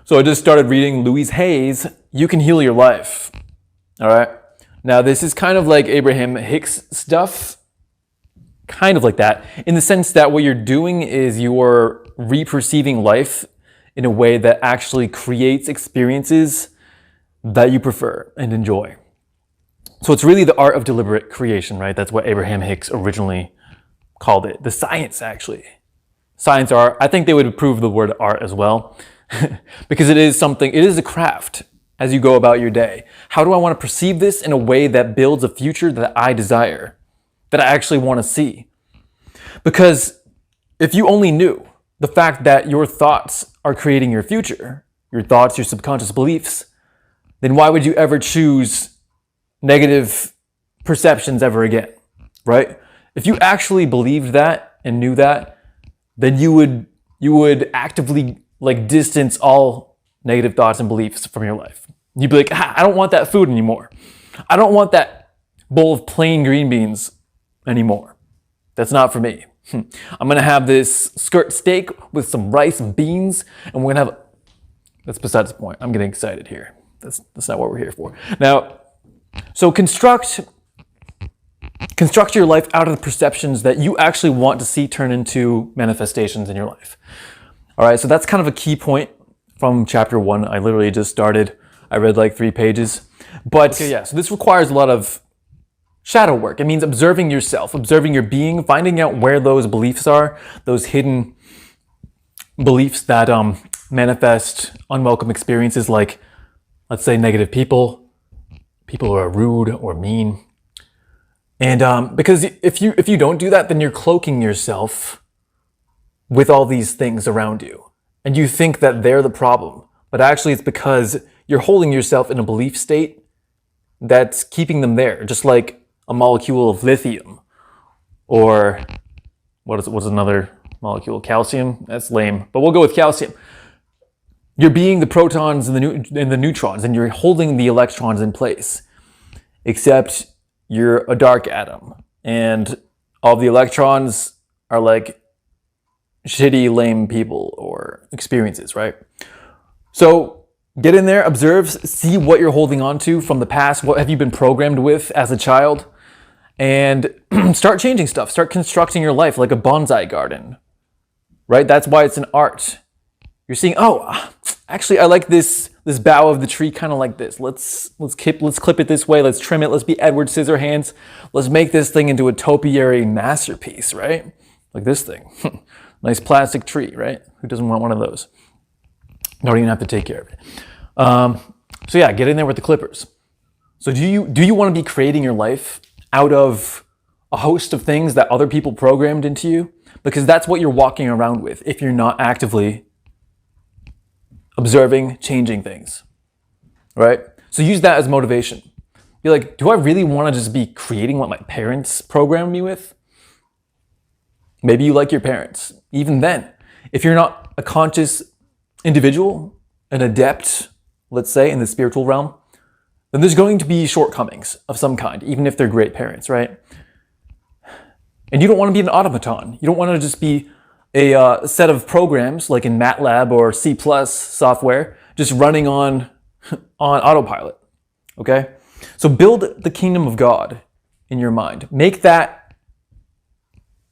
So I just started reading Louise Hay's You Can Heal Your Life. All right. Now, this is kind of like Abraham Hicks stuff, kind of like that, in the sense that what you're doing is you're reperceiving life in a way that actually creates experiences that you prefer and enjoy. So it's really the art of deliberate creation, right? That's what Abraham Hicks originally called it. The science, actually. Science art. I think they would approve the word art as well, because it is a craft as you go about your day. How do I want to perceive this in a way that builds a future that I desire, that I actually want to see? Because if you only knew the fact that your thoughts are creating your future, your thoughts, your subconscious beliefs, then why would you ever choose negative perceptions ever again, right? If you actually believed that and knew that, then you would actively distance all negative thoughts and beliefs from your life. You'd be like, I don't want that food anymore. I don't want that bowl of plain green beans anymore. That's not for me. I'm gonna have this skirt steak with some rice and beans, and we're gonna have. That's besides the point. I'm getting excited here. That's not what we're here for. Now, so construct your life out of the perceptions that you actually want to see turn into manifestations in your life. All right, so that's kind of a key point from chapter 1. I literally just started. I read like 3 pages. But okay, yeah, so this requires a lot of shadow work. It means observing yourself, observing your being, finding out where those beliefs are, those hidden beliefs that manifest unwelcome experiences like, let's say, negative people who are rude or mean. And because if you don't do that, then you're cloaking yourself with all these things around you. And you think that they're the problem. But actually it's because you're holding yourself in a belief state that's keeping them there. Just like a molecule of lithium. Or what's another molecule? Calcium? That's lame. But we'll go with calcium. You're being the protons and the neutrons, and you're holding the electrons in place. Except you're a dark atom. And all the electrons are like shitty, lame people or experiences, right? So get in there, observe, see what you're holding on to from the past. What have you been programmed with as a child? And start changing stuff. Start constructing your life like a bonsai garden, right? That's why it's an art. You're seeing, oh, actually, I like this bough of the tree kind of like this. Let's clip it this way. Let's trim it. Let's be Edward Scissorhands. Let's make this thing into a topiary masterpiece, right? Like this thing. Nice plastic tree, right? Who doesn't want one of those? You don't even have to take care of it. So yeah, get in there with the clippers. So do you want to be creating your life out of a host of things that other people programmed into you? Because that's what you're walking around with if you're not actively observing, changing things, right? So use that as motivation. Be like, do I really want to just be creating what my parents programmed me with? Maybe you like your parents. Even then, if you're not a conscious individual, an adept, let's say, in the spiritual realm, then there's going to be shortcomings of some kind, even if they're great parents, right? And you don't want to be an automaton. You don't want to just be a set of programs like in MATLAB or C+ software just running on autopilot, okay? So build the kingdom of God in your mind. Make that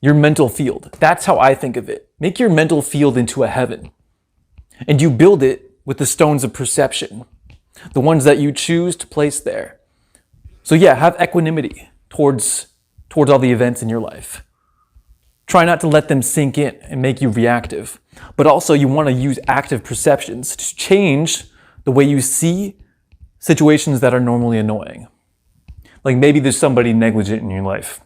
your mental field. That's how I think of it. Make your mental field into a heaven. And you build it with the stones of perception, the ones that you choose to place there. So yeah, have equanimity towards all the events in your life. Try not to let them sink in and make you reactive. But also you want to use active perceptions to change the way you see situations that are normally annoying. Like maybe there's somebody negligent in your life.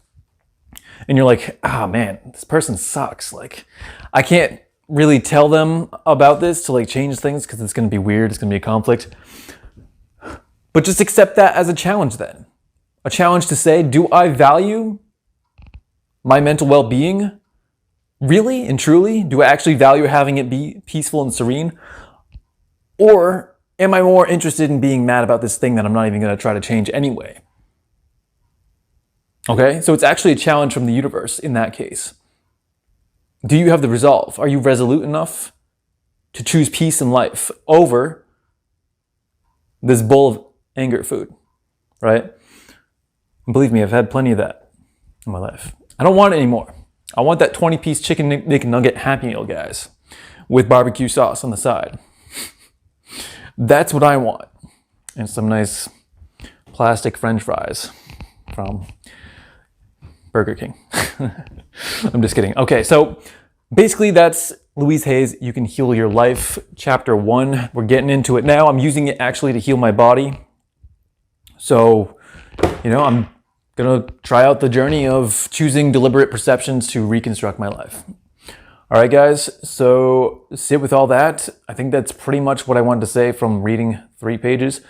And you're like, man, this person sucks. Like, I can't really tell them about this to change things because it's going to be weird. It's going to be a conflict. But just accept that as a challenge then. A challenge to say, do I value my mental well-being? Really and truly? Do I actually value having it be peaceful and serene? Or am I more interested in being mad about this thing that I'm not even going to try to change anyway? Okay, so it's actually a challenge from the universe in that case. Do you have the resolve? Are you resolute enough to choose peace in life over this bowl of anger food, right? And believe me, I've had plenty of that in my life. I don't want it anymore. I want that 20-piece chicken nugget Happy Meal, guys, with barbecue sauce on the side. That's what I want. And some nice plastic French fries from Burger King. I'm just kidding. Okay, so basically that's Louise Hay's You Can Heal Your Life, Chapter 1. We're getting into it now. I'm using it actually to heal my body. So, I'm going to try out the journey of choosing deliberate perceptions to reconstruct my life. All right, guys, so sit with all that. I think that's pretty much what I wanted to say from reading 3 pages.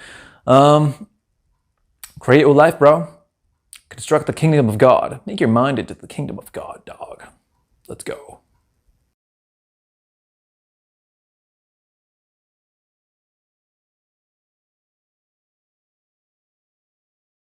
Create your life, bro. Construct the kingdom of God. Make your mind into the kingdom of God, dog. Let's go.